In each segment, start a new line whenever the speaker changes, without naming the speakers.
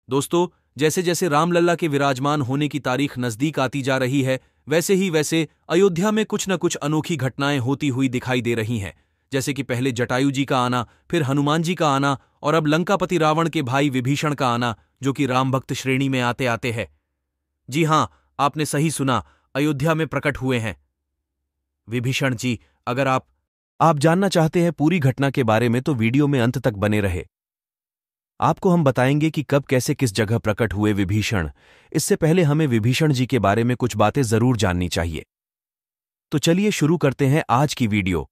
दोस्तों, जैसे जैसे रामलला के विराजमान होने की तारीख नजदीक आती जा रही है, वैसे अयोध्या में कुछ न कुछ अनोखी घटनाएं होती हुई दिखाई दे रही हैं। जैसे कि पहले जटायु जी का आना, फिर हनुमान जी का आना और अब लंकापति रावण के भाई विभीषण का आना, जो कि राम भक्त श्रेणी में आते आते है। जी हां, आपने सही सुना, अयोध्या में प्रकट हुए हैं विभीषण जी। अगर आप जानना चाहते हैं पूरी घटना के बारे में तो वीडियो में अंत तक बने रहे। आपको हम बताएंगे कि कब कैसे किस जगह प्रकट हुए विभीषण। इससे पहले हमें विभीषण जी के बारे में कुछ बातें जरूर जाननी चाहिए। तो चलिए शुरू करते हैं आज की वीडियो।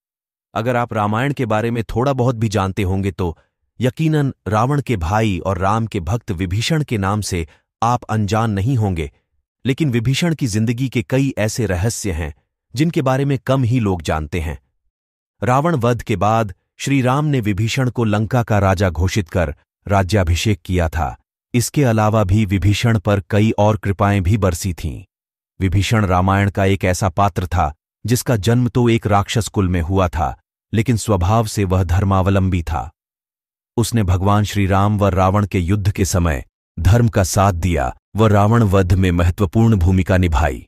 अगर आप रामायण के बारे में थोड़ा बहुत भी जानते होंगे तो यकीनन रावण के भाई और राम के भक्त विभीषण के नाम से आप अनजान नहीं होंगे। लेकिन विभीषण की जिंदगी के कई ऐसे रहस्य हैं जिनके बारे में कम ही लोग जानते हैं। रावण वध के बाद श्री राम ने विभीषण को लंका का राजा घोषित कर राज्याभिषेक किया था। इसके अलावा भी विभीषण पर कई और कृपाएं भी बरसी थीं। विभीषण रामायण का एक ऐसा पात्र था जिसका जन्म तो एक राक्षस कुल में हुआ था, लेकिन स्वभाव से वह धर्मावलंबी था। उसने भगवान श्री राम व रावण के युद्ध के समय धर्म का साथ दिया व रावण वध में महत्वपूर्ण भूमिका निभाई।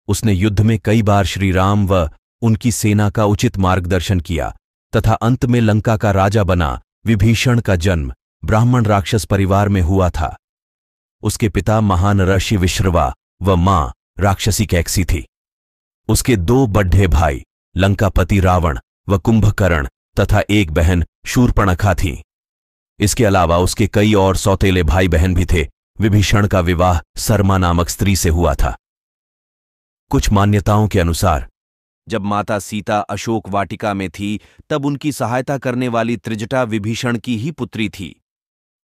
उसने युद्ध में कई बार श्री राम व उनकी सेना का उचित मार्गदर्शन किया तथा अंत में लंका का राजा बना। विभीषण का जन्म ब्राह्मण राक्षस परिवार में हुआ था। उसके पिता महान ऋषि विश्रवा व मां राक्षसी कैकसी थी। उसके दो बड्ढे भाई लंकापति रावण व कुंभकर्ण तथा एक बहन शूर्पणखा थी। इसके अलावा उसके कई और सौतेले भाई बहन भी थे। विभीषण का विवाह सरमा नामक स्त्री से हुआ था। कुछ मान्यताओं के अनुसार जब माता सीता अशोक वाटिका में थी तब उनकी सहायता करने वाली त्रिजटा विभीषण की ही पुत्री थी।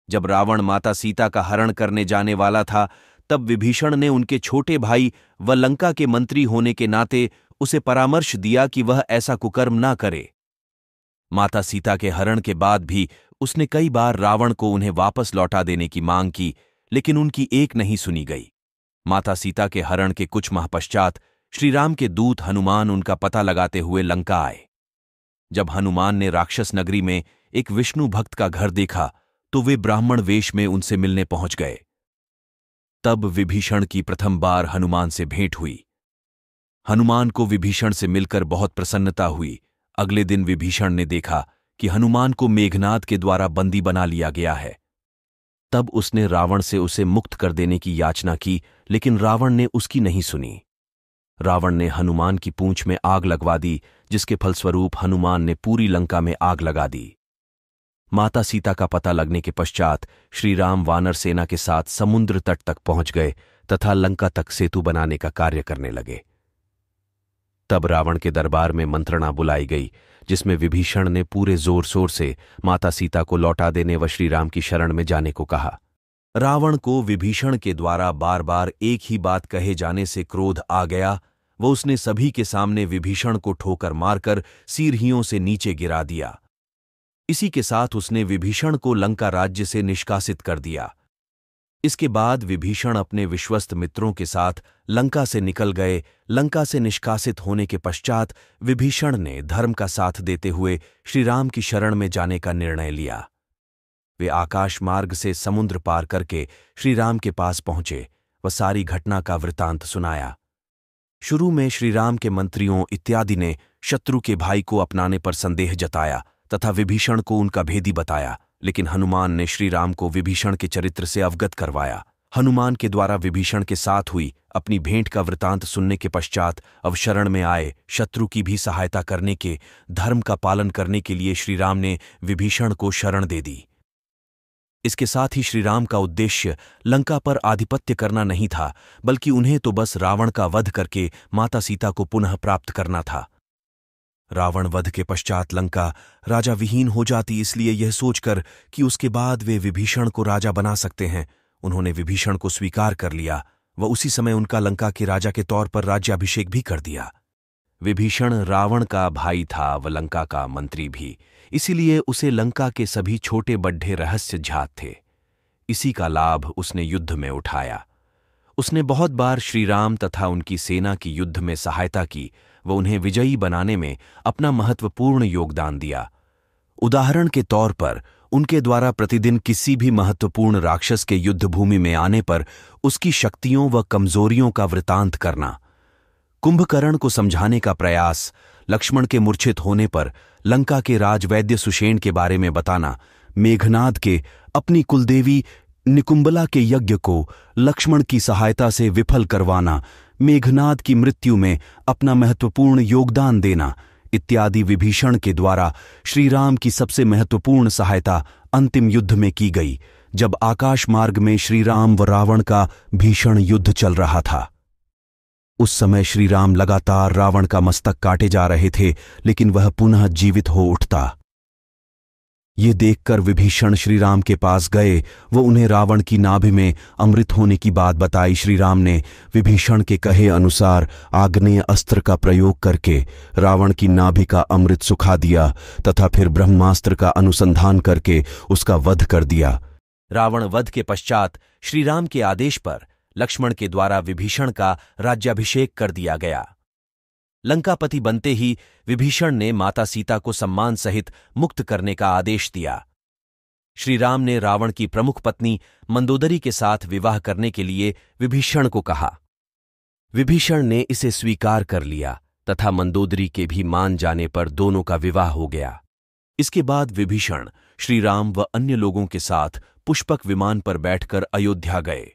जब रावण माता सीता का हरण करने जाने वाला था तब विभीषण ने उनके छोटे भाई व लंका के मंत्री होने के नाते उसे परामर्श दिया कि वह ऐसा कुकर्म ना करे। माता सीता के हरण के बाद भी उसने कई बार रावण को उन्हें वापस लौटा देने की मांग की, लेकिन उनकी एक नहीं सुनी गई। माता सीता के हरण के कुछ माह पश्चात श्रीराम के दूत हनुमान उनका पता लगाते हुए लंका आए। जब हनुमान ने राक्षस नगरी में एक विष्णु भक्त का घर देखा तो वे ब्राह्मण वेश में उनसे मिलने पहुंच गए। तब विभीषण की प्रथम बार हनुमान से भेंट हुई। हनुमान को विभीषण से मिलकर बहुत प्रसन्नता हुई। अगले दिन विभीषण ने देखा कि हनुमान को मेघनाद के द्वारा बंदी बना लिया गया है। तब उसने रावण से उसे मुक्त कर देने की याचना की, लेकिन रावण ने उसकी नहीं सुनी। रावण ने हनुमान की पूंछ में आग लगवा दी, जिसके फलस्वरूप हनुमान ने पूरी लंका में आग लगा दी। माता सीता का पता लगने के पश्चात श्रीराम वानर सेना के साथ समुद्र तट तक पहुंच गए तथा लंका तक सेतु बनाने का कार्य करने लगे। तब रावण के दरबार में मंत्रणा बुलाई गई, जिसमें विभीषण ने पूरे जोर शोर से माता सीता को लौटा देने व श्रीराम की शरण में जाने को कहा। रावण को विभीषण के द्वारा बार बार एक ही बात कहे जाने से क्रोध आ गया। वो उसने सभी के सामने विभीषण को ठोकर मारकर सीढ़ियों से नीचे गिरा दिया। इसी के साथ उसने विभीषण को लंका राज्य से निष्कासित कर दिया। इसके बाद विभीषण अपने विश्वस्त मित्रों के साथ लंका से निकल गए। लंका से निष्कासित होने के पश्चात विभीषण ने धर्म का साथ देते हुए श्रीराम की शरण में जाने का निर्णय लिया। वे आकाश मार्ग से समुद्र पार करके श्रीराम के पास पहुंचे व सारी घटना का वृतांत सुनाया। शुरू में श्रीराम के मंत्रियों इत्यादि ने शत्रु के भाई को अपनाने पर संदेह जताया तथा विभीषण को उनका भेदी बताया, लेकिन हनुमान ने श्रीराम को विभीषण के चरित्र से अवगत करवाया। हनुमान के द्वारा विभीषण के साथ हुई अपनी भेंट का वृतांत सुनने के पश्चात अब शरण में आए शत्रु की भी सहायता करने के, धर्म का पालन करने के लिए श्रीराम ने विभीषण को शरण दे दी। इसके साथ ही श्रीराम का उद्देश्य लंका पर आधिपत्य करना नहीं था, बल्कि उन्हें तो बस रावण का वध करके माता सीता को पुनः प्राप्त करना था। रावण वध के पश्चात लंका राजा विहीन हो जाती, इसलिए यह सोचकर कि उसके बाद वे विभीषण को राजा बना सकते हैं, उन्होंने विभीषण को स्वीकार कर लिया व उसी समय उनका लंका के राजा के तौर पर राज्याभिषेक भी कर दिया। विभीषण रावण का भाई था व लंका का मंत्री भी, इसीलिए उसे लंका के सभी छोटे बड्ढे रहस्य ज्ञात थे। इसी का लाभ उसने युद्ध में उठाया। उसने बहुत बार श्रीराम तथा उनकी सेना की युद्ध में सहायता की व उन्हें विजयी बनाने में अपना महत्वपूर्ण योगदान दिया। उदाहरण के तौर पर उनके द्वारा प्रतिदिन किसी भी महत्वपूर्ण राक्षस के युद्ध भूमि में आने पर उसकी शक्तियों व कमजोरियों का वृतांत करना, कुंभकर्ण को समझाने का प्रयास, लक्ष्मण के मूर्छित होने पर लंका के राजवैद्य सुषेण के बारे में बताना, मेघनाद के अपनी कुलदेवी निकुंबला के यज्ञ को लक्ष्मण की सहायता से विफल करवाना, मेघनाद की मृत्यु में अपना महत्वपूर्ण योगदान देना इत्यादि विभीषण के द्वारा श्रीराम की सबसे महत्वपूर्ण सहायता अंतिम युद्ध में की गई, जब आकाश मार्ग में श्रीराम व रावण का भीषण युद्ध चल रहा था। उस समय श्रीराम लगातार रावण का मस्तक काटे जा रहे थे, लेकिन वह पुनः जीवित हो उठता। ये देखकर विभीषण श्रीराम के पास गए, वो उन्हें रावण की नाभि में अमृत होने की बात बताई। श्रीराम ने विभीषण के कहे अनुसार आग्नेय अस्त्र का प्रयोग करके रावण की नाभि का अमृत सुखा दिया तथा फिर ब्रह्मास्त्र का अनुसंधान करके उसका वध कर दिया। रावण वध के पश्चात श्रीराम के आदेश पर लक्ष्मण के द्वारा विभीषण का राज्याभिषेक कर दिया गया। लंकापति बनते ही विभीषण ने माता सीता को सम्मान सहित मुक्त करने का आदेश दिया। श्रीराम ने रावण की प्रमुख पत्नी मंदोदरी के साथ विवाह करने के लिए विभीषण को कहा। विभीषण ने इसे स्वीकार कर लिया तथा मंदोदरी के भी मान जाने पर दोनों का विवाह हो गया। इसके बाद विभीषण श्रीराम व अन्य लोगों के साथ पुष्पक विमान पर बैठकर अयोध्या गए।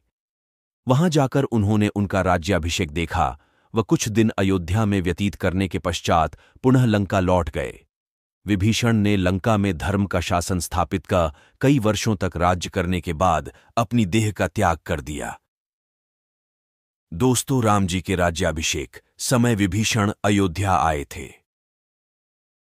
वहां जाकर उन्होंने उनका राज्याभिषेक देखा व कुछ दिन अयोध्या में व्यतीत करने के पश्चात पुनः लंका लौट गए। विभीषण ने लंका में धर्म का शासन स्थापित कर कई वर्षों तक राज्य करने के बाद अपनी देह का त्याग कर दिया। दोस्तों, राम जी के राज्याभिषेक समय विभीषण अयोध्या आए थे।